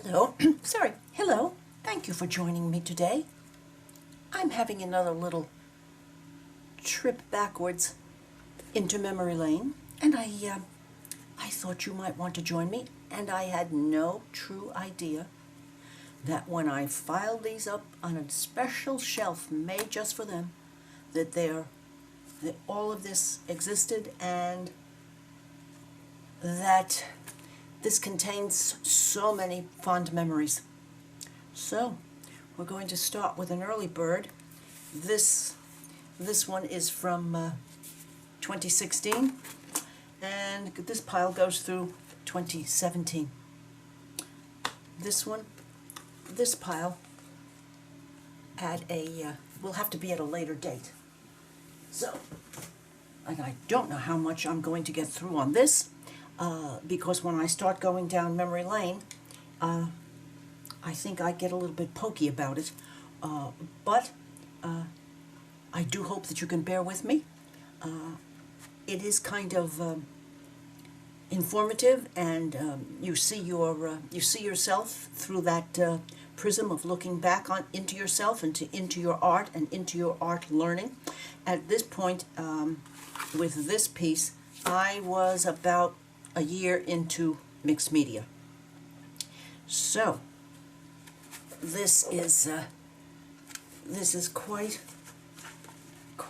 Hello, sorry, hello. Thank you for joining me today. I'm having another little trip backwards into memory lane, and I thought you might want to join me, and I had no true idea that when I filed these up on a special shelf made just for them, that all of this existed, and that this contains so many fond memories. So, we're going to start with an early bird. This one is from 2016, and this pile goes through 2017. This pile will have to be at a later date. So, and I don't know how much I'm going to get through on this, because when I start going down memory lane, I think I get a little bit pokey about it, but I do hope that you can bear with me. It is kind of informative, and you see yourself through that prism of looking back into yourself and into your art and into your art learning. At this point, with this piece, I was about a year into mixed media. So this is quite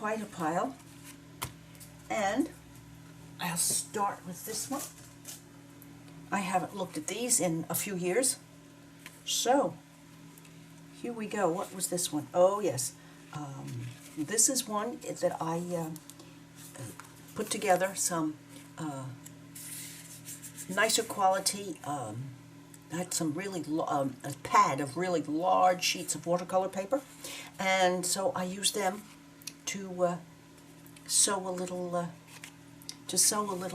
a pile, and I'll start with this one. I haven't looked at these in a few years, so here we go. What was this one? Oh yes, this is one that I put together some nicer quality. I had some really a pad of really large sheets of watercolor paper, and so I used them to sew a little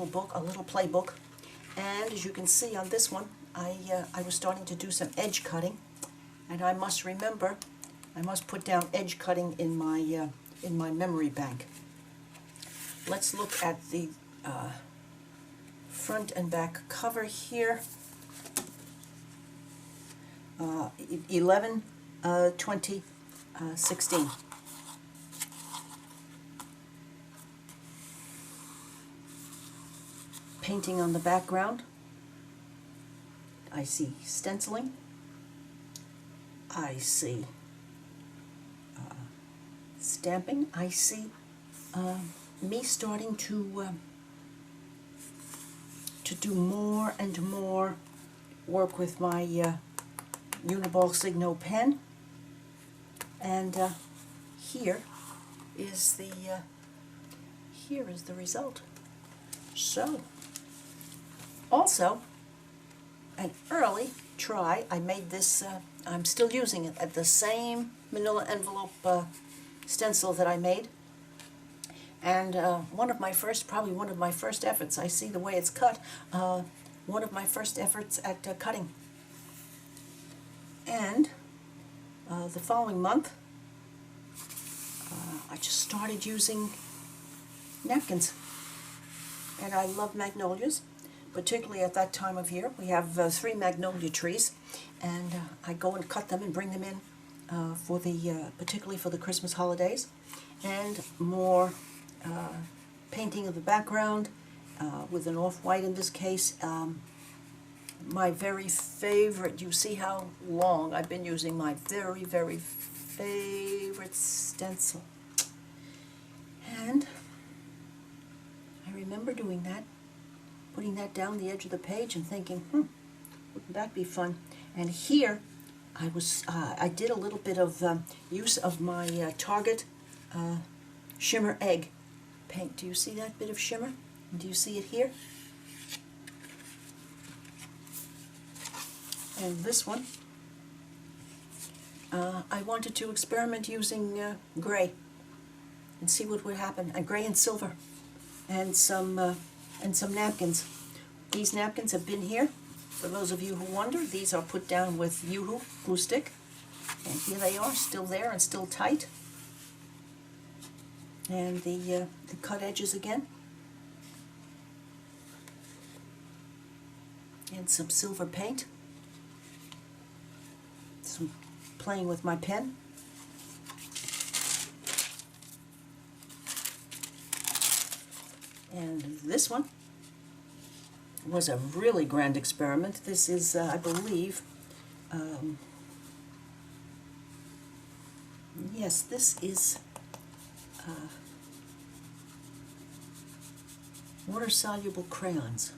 book, a little playbook. And as you can see on this one, I was starting to do some edge cutting, and I must put down edge cutting in my memory bank. Let's look at the front and back cover here. 11/20/16. Painting on the background. I see stenciling. I see stamping. I see me starting to do more and more work with my Uniball Signo pen, and here is the result. So, also an early try. I made this. I'm still using it at the same manila envelope stencil that I made, and probably one of my first efforts. I see the way it's cut. One of my first efforts at cutting. And the following month, I just started using napkins. And I love magnolias, particularly at that time of year. We have 3 magnolia trees, and I go and cut them and bring them in particularly for the Christmas holidays. And more painting of the background with an off-white in this case. My very favorite, you see how long I've been using my very, very favorite stencil. And I remember doing that, putting that down the edge of the page and thinking, wouldn't that be fun? And here I did a little bit of use of my Target Shimmer Egg paint. Do you see that bit of shimmer? And do you see it here? And this one, I wanted to experiment using gray and see what would happen. And gray and silver, and some napkins. These napkins have been here. For those of you who wonder, these are put down with Yoo-Hoo glue stick, and here they are, still there and still tight. And the cut edges again, and some silver paint. some playing with my pen. And this one was a really grand experiment. This is, I believe, yes, this is water-soluble crayons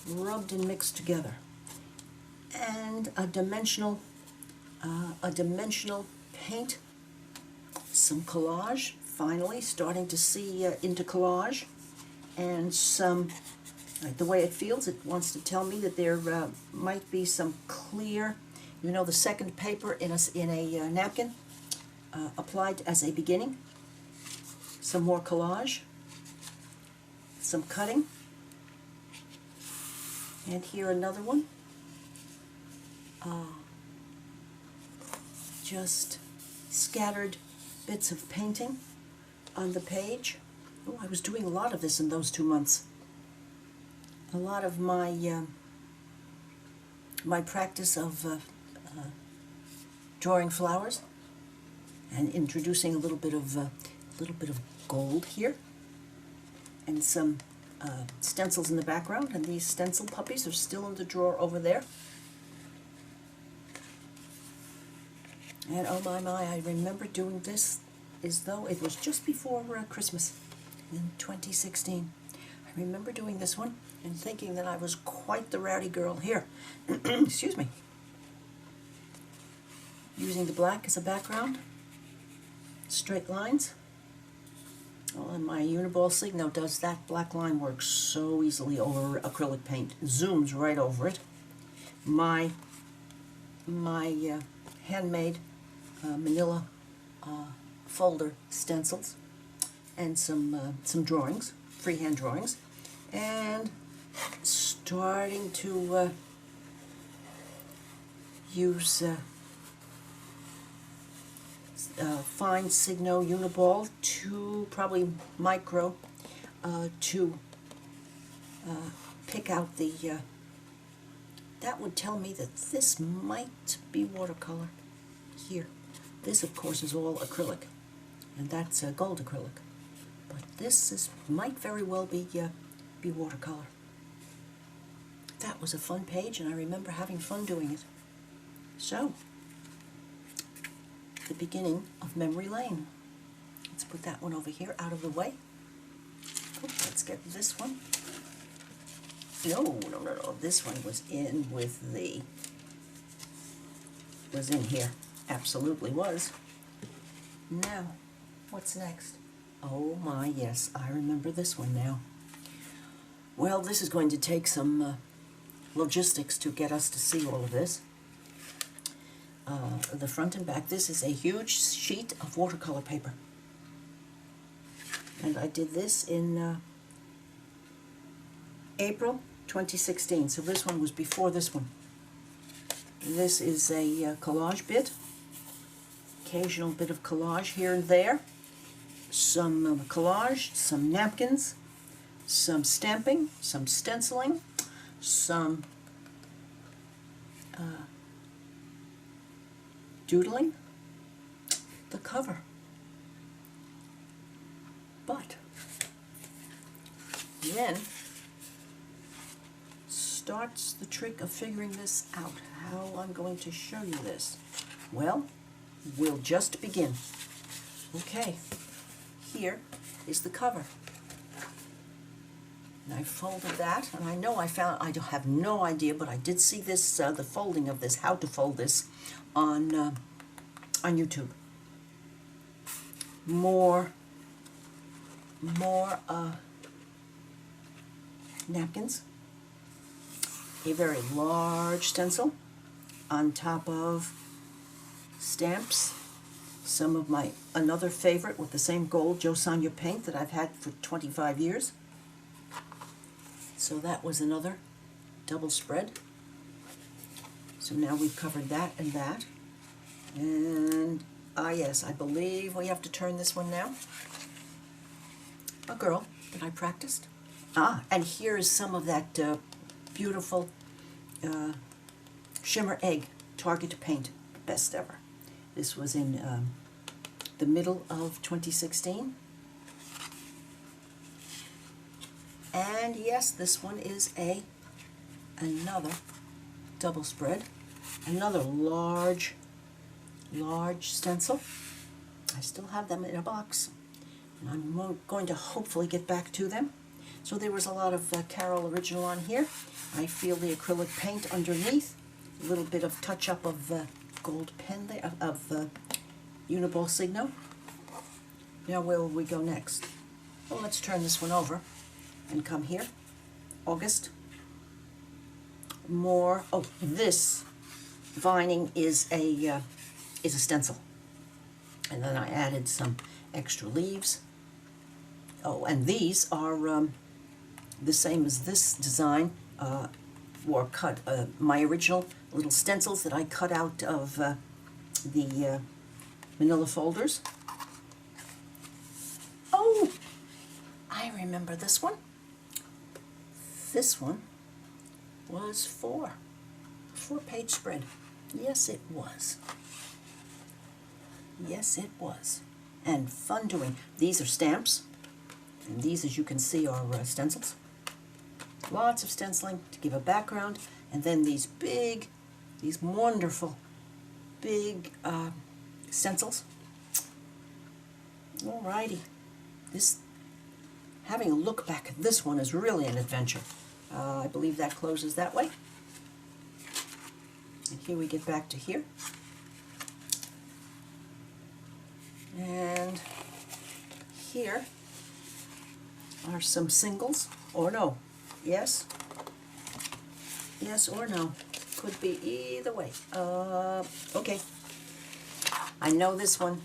rubbed and mixed together, and a dimensional paint, some collage, finally starting to see into collage, and some, the way it feels, it wants to tell me that there might be some clear, you know, the second paper in a napkin applied as a beginning, some more collage, some cutting, and here another one. Just scattered bits of painting on the page. Oh, I was doing a lot of this in those 2 months. A lot of my my practice of drawing flowers and introducing a little bit of gold here, and some stencils in the background. And these stencil puppies are still in the drawer over there. And oh my, I remember doing this as though it was just before Christmas in 2016. I remember doing this one and thinking that I was quite the rowdy girl here. Excuse me. Using the black as a background, straight lines. Oh, and my Uniball Signo does that black line work so easily over acrylic paint. Zooms right over it. My handmade manila folder stencils, and some drawings, freehand drawings, and starting to use fine Signo Uniball to probably micro to pick out the that would tell me that this might be watercolor here. This, of course, is all acrylic, and that's gold acrylic. But this might very well be watercolor. That was a fun page, and I remember having fun doing it. So, the beginning of Memory Lane. Let's put that one over here out of the way. Oh, let's get this one. No. This one was in here. Absolutely was. Now, what's next? Oh my, yes, I remember this one now. Well, this is going to take some logistics to get us to see all of this. The front and back, this is a huge sheet of watercolor paper. And I did this in April 2016, so this one was before this one. This is a collage bit. Occasional bit of collage here and there, some collage, some napkins, some stamping, some stenciling, some doodling, the cover. But then starts the trick of figuring this out, how I'm going to show you this. Well, we'll just begin. Okay, here is the cover. And I folded that, and I have no idea, but I did see this, the folding of this, how to fold this, on YouTube. More napkins, a very large stencil on top of stamps, some of another favorite with the same gold Joe Sonja paint that I've had for 25 years. So that was another double spread. So now we've covered that and that. And, yes, I believe we have to turn this one now. A girl that I practiced. And here is some of that beautiful Shimmer Egg Target paint. best ever. This was in the middle of 2016. And yes, this one is another double spread, another large stencil. I still have them in a box, and I'm going to hopefully get back to them. So there was a lot of Carol Original on here. I feel the acrylic paint underneath, a little bit of touch-up of gold pen there, of Uniball Signo. Now where will we go next? Well, let's turn this one over and come here. August. More. Oh, this vining is a stencil, and then I added some extra leaves. Oh, and these are the same as this design, or cut my original little stencils that I cut out of the manila folders. Oh, I remember this one. This one was four-page spread. Yes, it was. Yes, it was. And fun doing. These are stamps, and these, as you can see, are stencils. Lots of stenciling to give a background, and then these wonderful, big stencils. Alrighty. Having a look back at this one is really an adventure. I believe that closes that way. And here we get back to here. And here are some singles, or no, yes or no, could be either way. Okay, I know this one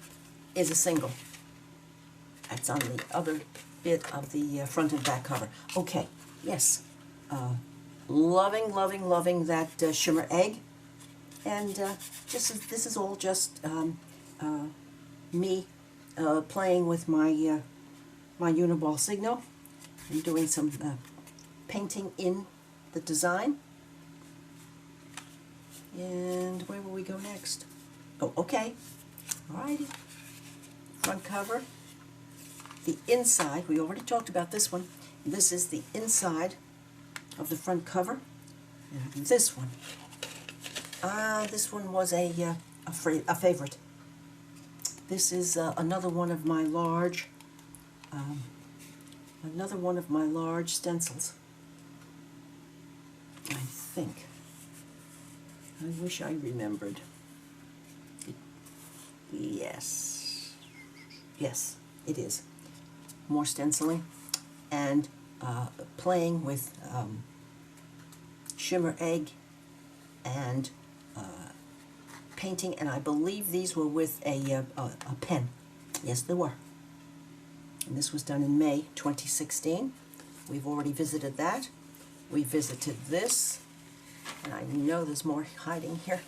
is a single. That's on the other bit of the front and back cover. Okay, yes, loving that shimmer egg, and this is all just me playing with my my Uniball Signo and doing some painting in the design. And where will we go next? Oh, okay. Alrighty. Front cover. The inside, we already talked about this one. This is the inside of the front cover. And this one. This one was a favorite. This is another one of my large stencils. I think. I wish I remembered. Yes, it is. More stenciling and playing with shimmer egg and painting, and I believe these were with a pen. Yes, they were. And this was done in May 2016. We've already visited that. We visited this, and I know there's more hiding here.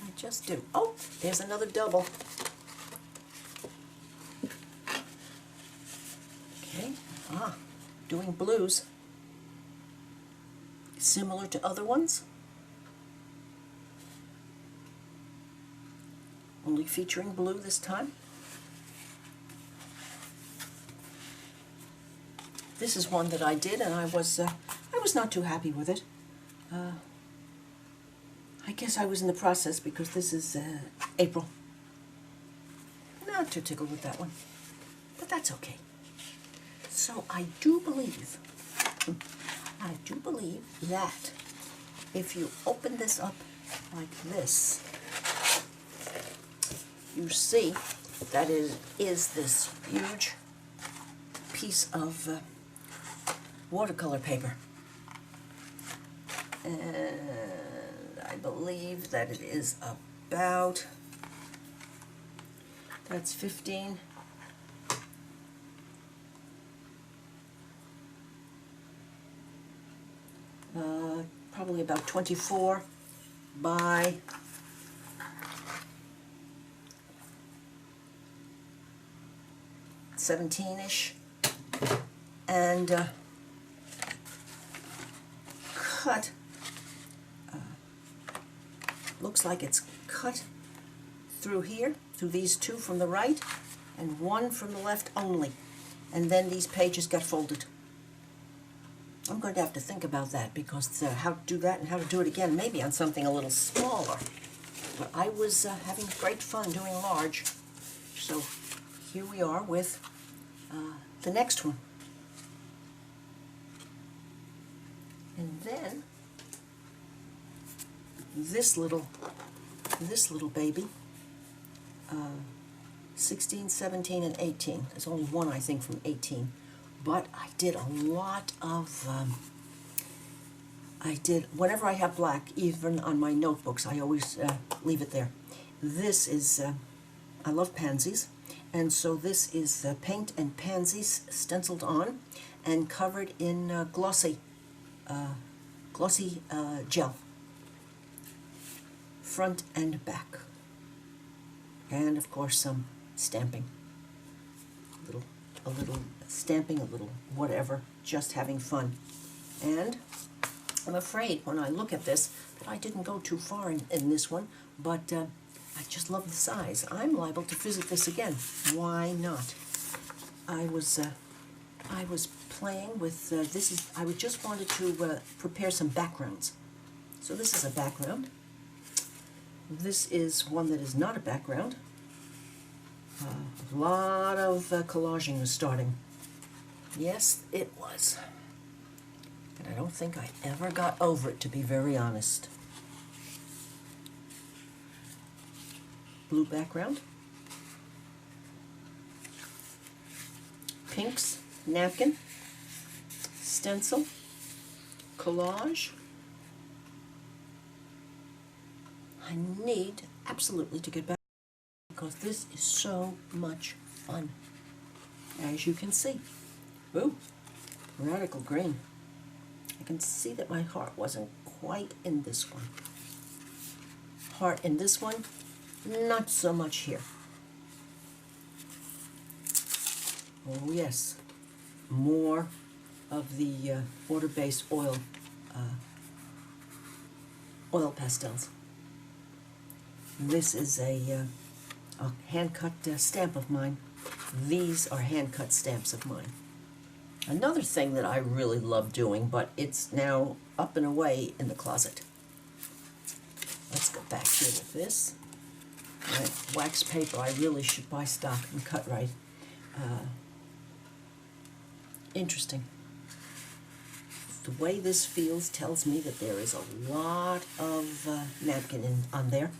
I just do. Oh, there's another double. Okay, doing blues. Similar to other ones. Only featuring blue this time. This is one that I did, and I was not too happy with it. I guess I was in the process because this is April. Not too tickled with that one, but that's okay. So I do believe that if you open this up like this, you see that it is this huge piece of watercolor paper. And I believe that it is about, that's 15. Probably about 24 by 17-ish, and cut, looks like it's cut through here, through these two from the right, and one from the left only. And then these pages get folded. I'm going to have to think about that, because how to do that and how to do it again, maybe on something a little smaller. But I was having great fun doing large. So here we are with the next one. And then this little baby, 16, 17, and 18. There's only one, I think, from 18. But I did a lot of, whenever I have black, even on my notebooks, I always leave it there. This is, I love pansies, and so this is paint and pansies stenciled on and covered in glossy gel, front and back, and of course some stamping, a little stamping, a little whatever, just having fun. And I'm afraid when I look at this that I didn't go too far in this one, but I just love the size. I'm liable to visit this again. Why not? I was playing with this. I just wanted to prepare some backgrounds. So this is a background. This is one that is not a background. A lot of collaging was starting. Yes, it was. And I don't think I ever got over it, to be very honest. Blue background. Pinks, napkin, stencil, collage. I need absolutely to get back, because this is so much fun. As you can see. Ooh, radical green. I can see that my heart wasn't quite in this one. Heart in this one, not so much here. Oh yes, more of the water-based oil pastels. This is a hand-cut stamp of mine. These are hand-cut stamps of mine. Another thing that I really love doing, but it's now up and away in the closet. Let's go back here with this. Right, wax paper, I really should buy stock and cut right. Interesting. The way this feels tells me that there is a lot of napkin on there.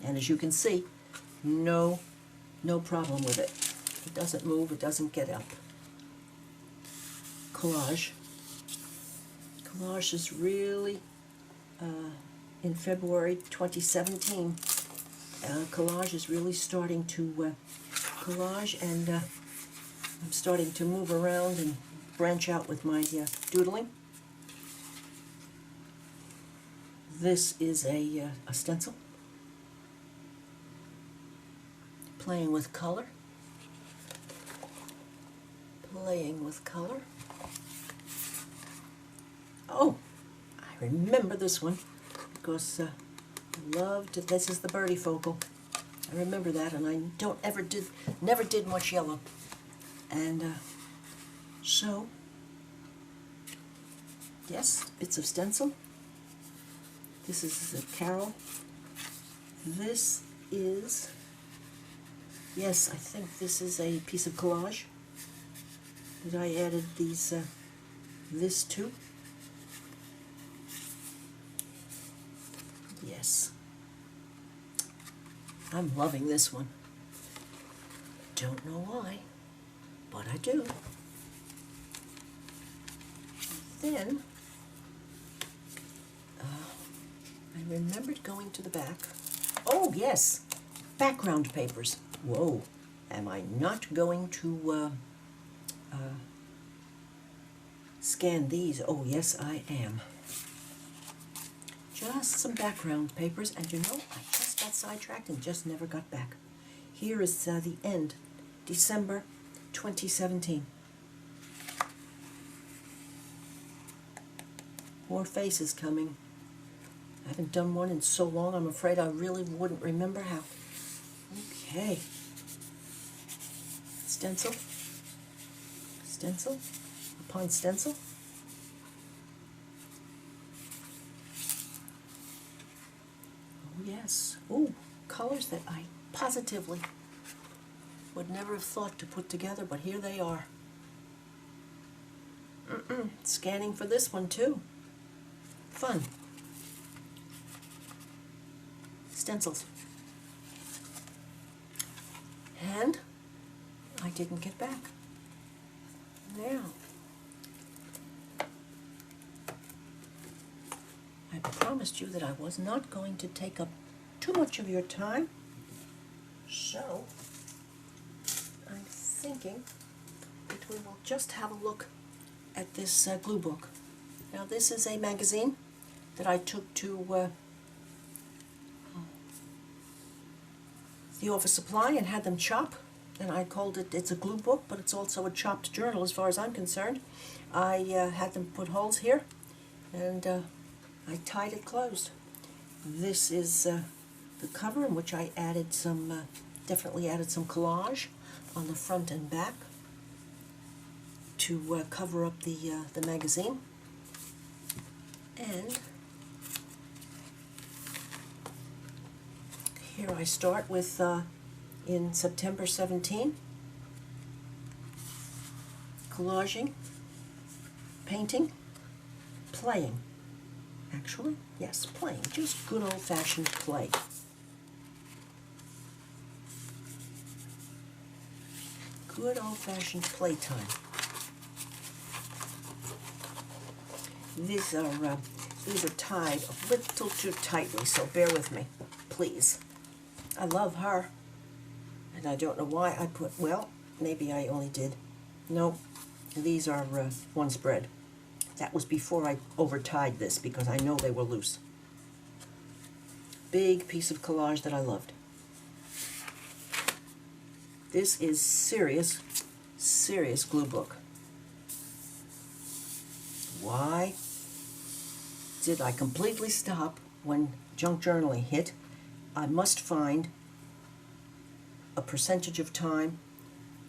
And as you can see, no problem with it. It doesn't move, it doesn't get up. Collage. Collage is really, in February 2017, collage is really starting to collage, and I'm starting to move around and branch out with my doodling. This is a stencil. Playing with color. Playing with color. Oh, I remember this one because I loved it. This is the birdie focal. I remember that, and I never did much yellow. And so, yes, bits of stencil. This is a Carol. This is, yes, I think this is a piece of collage that I added this to. Yes. I'm loving this one. Don't know why, but I do. Then, I remembered going to the back. Oh, yes, background papers. Whoa, am I not going to scan these? Oh, yes, I am. Just some background papers, and you know, I just got sidetracked and just never got back. Here is the end, December 2017. More faces coming. I haven't done one in so long, I'm afraid I really wouldn't remember how Okay. Stencil. Stencil upon stencil. Oh yes. Oh, colors that I positively would never have thought to put together, but here they are. Scanning for this one too. Fun. Stencils. And I didn't get back. Now, I promised you that I was not going to take up too much of your time, so I'm thinking that we will just have a look at this glue book. Now, this is a magazine that I took to the office supply and had them chop, and I called it, it's a glue book, but it's also a chopped journal as far as I'm concerned. I had them put holes here, and I tied it closed. This is the cover, in which I added some, definitely added some collage on the front and back to cover up the magazine. And here I start with, in September 17, collaging, painting, playing. Actually, yes, playing, just good old-fashioned play. Good old-fashioned playtime. These are tied a little too tightly, so bear with me, please. I love her, and I don't know why I put, well, maybe I only did. No, these are one spread. That was before I over-tied this, because I know they were loose. Big piece of collage that I loved. This is serious, serious glue book. Why did I completely stop when junk journaling hit? I must find a percentage of time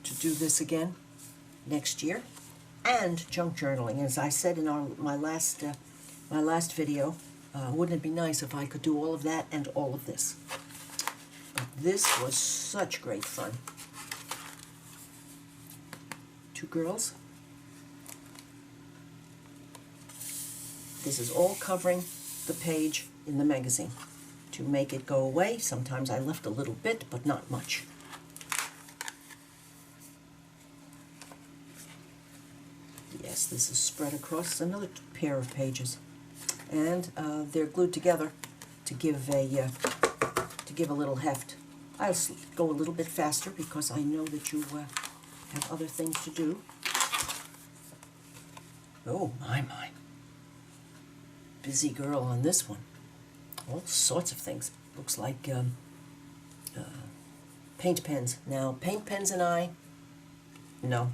to do this again next year, and junk journaling. As I said in my last video, wouldn't it be nice if I could do all of that and all of this? But this was such great fun. Two girls. This is all covering the page in the magazine. To make it go away, sometimes I left a little bit, but not much. Yes, this is spread across another pair of pages, and they're glued together to give a little heft. I'll go a little bit faster because I know that you have other things to do. Oh my! Busy girl on this one. All sorts of things. Looks like paint pens. Now, paint pens and I, no,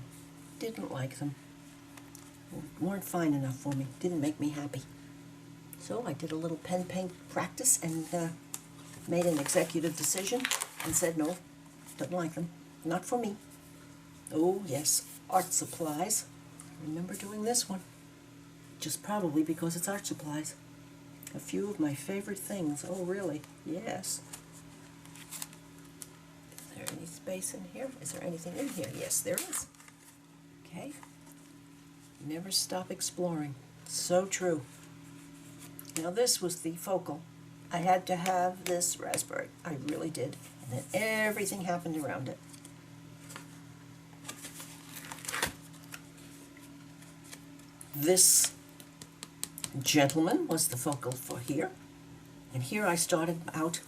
didn't like them. Weren't fine enough for me. Didn't make me happy. So I did a little pen paint practice and made an executive decision and said, no, don't like them. Not for me. Oh, yes, art supplies. Remember doing this one. Just probably because it's art supplies. A few of my favorite things. Oh, really? Yes. Is there any space in here? Is there anything in here? Yes, there is. Okay. Never stop exploring. So true. Now, this was the focal. I had to have this raspberry. I really did. And then everything happened around it. This gentleman was the focal for here, and here I started out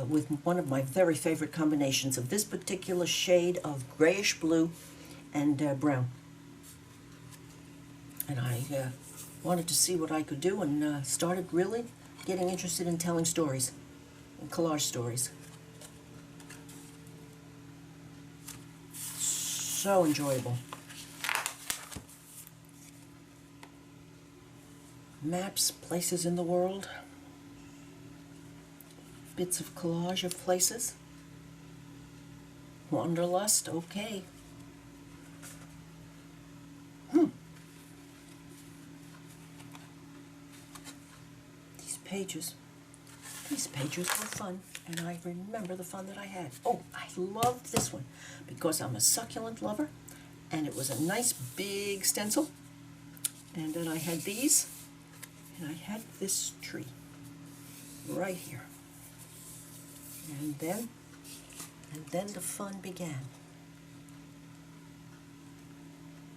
with one of my very favorite combinations of this particular shade of grayish blue and brown, and I wanted to see what I could do, and started really getting interested in telling stories, and collage stories. So enjoyable. Maps, places in the world, bits of collage of places. Wanderlust, okay. These pages. These pages were fun, and I remember the fun that I had. Oh, I loved this one because I'm a succulent lover, and it was a nice big stencil. And then I had these, and I had this tree right here. And then the fun began.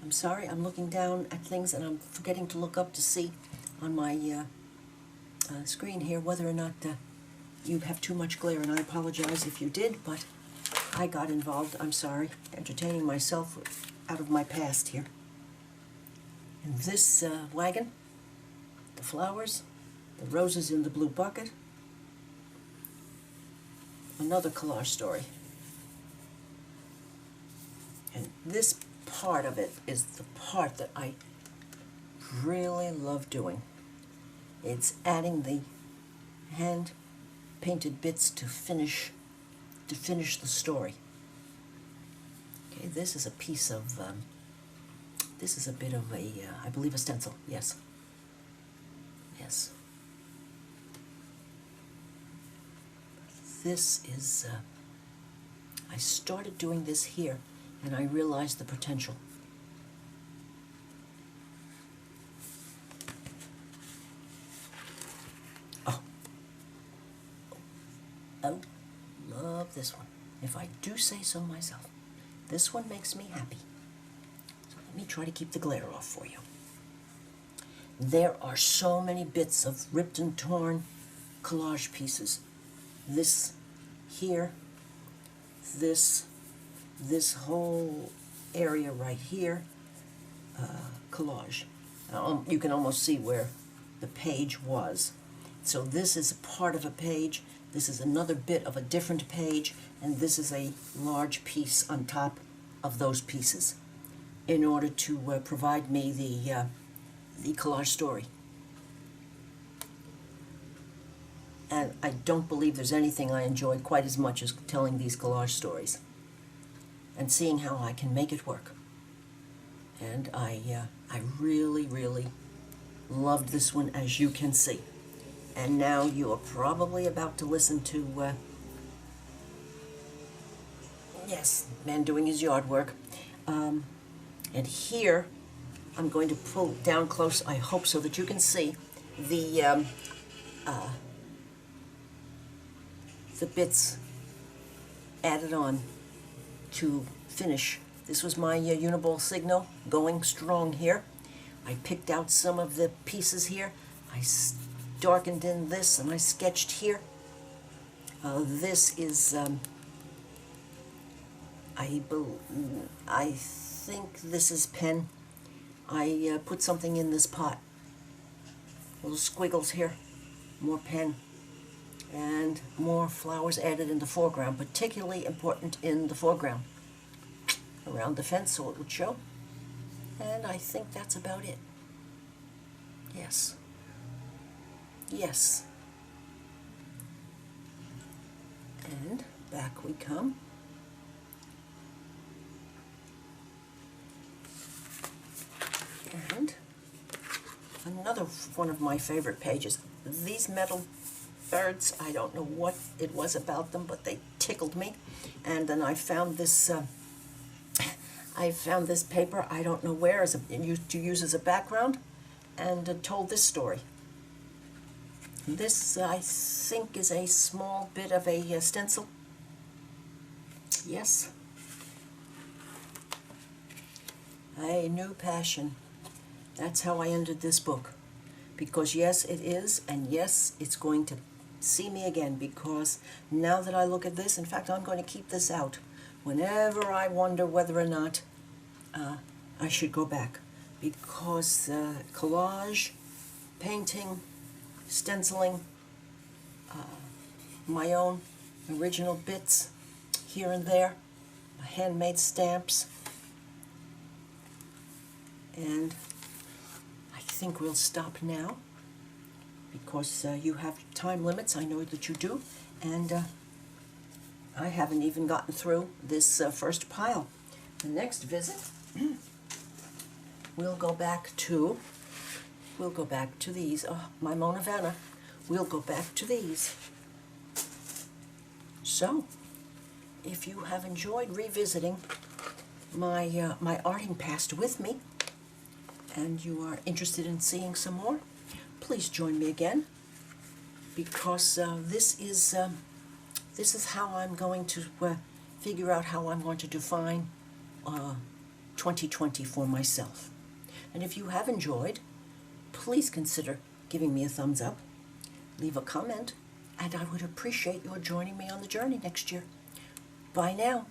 I'm sorry, I'm looking down at things and I'm forgetting to look up to see on my screen here whether or not you have too much glare, and I apologize if you did, but I got involved. I'm sorry, entertaining myself out of my past here. And this wagon, the flowers, the roses in the blue bucket, another collage story. And this part of it is the part that I really love doing. It's adding the hand-painted bits to finish the story. Okay, this is a piece of, this is a bit of a, I believe a stencil, yes. Yes. This is, I started doing this here, and I realized the potential. Oh, love this one, if I do say so myself. This one makes me happy. So let me try to keep the glare off for you. There are so many bits of ripped and torn collage pieces. This here, this whole area right here, collage. You can almost see where the page was. So this is a part of a page, this is another bit of a different page, and this is a large piece on top of those pieces in order to provide me the collage story. And I don't believe there's anything I enjoy quite as much as telling these collage stories and seeing how I can make it work. And I really, really loved this one, as you can see. And now you are probably about to listen to, yes, man doing his yard work. And here, I'm going to pull down close, I hope, so that you can see the bits added on to finish. This was my Uniball Signo going strong here. I picked out some of the pieces here. I darkened in this and I sketched here. This is, I think this is pen. I put something in this pot. Little squiggles here, more pen, and more flowers added in the foreground, particularly important in the foreground. Around the fence so it would show. And I think that's about it. Yes. Yes. And back we come. And another one of my favorite pages. These metal birds, I don't know what it was about them, but they tickled me. And then I found this paper, I don't know where, to use as a background, and told this story. This, I think, is a small bit of a stencil. Yes. A new passion. That's how I ended this book. Because yes, it is, and yes, it's going to see me again, because now that I look at this, in fact, I'm going to keep this out. Whenever I wonder whether or not I should go back, because collage, painting, stenciling, my own original bits here and there, handmade stamps, and I think we'll stop now, because you have time limits, I know that you do, and I haven't even gotten through this first pile. The next visit, we'll go back to these. Oh, my Mona Vanna. We'll go back to these. So, if you have enjoyed revisiting my arting past with me, and you are interested in seeing some more, please join me again, because this is how I'm going to figure out how I'm going to define 2020 for myself. And if you have enjoyed, please consider giving me a thumbs up, leave a comment, and I would appreciate your joining me on the journey next year. Bye now.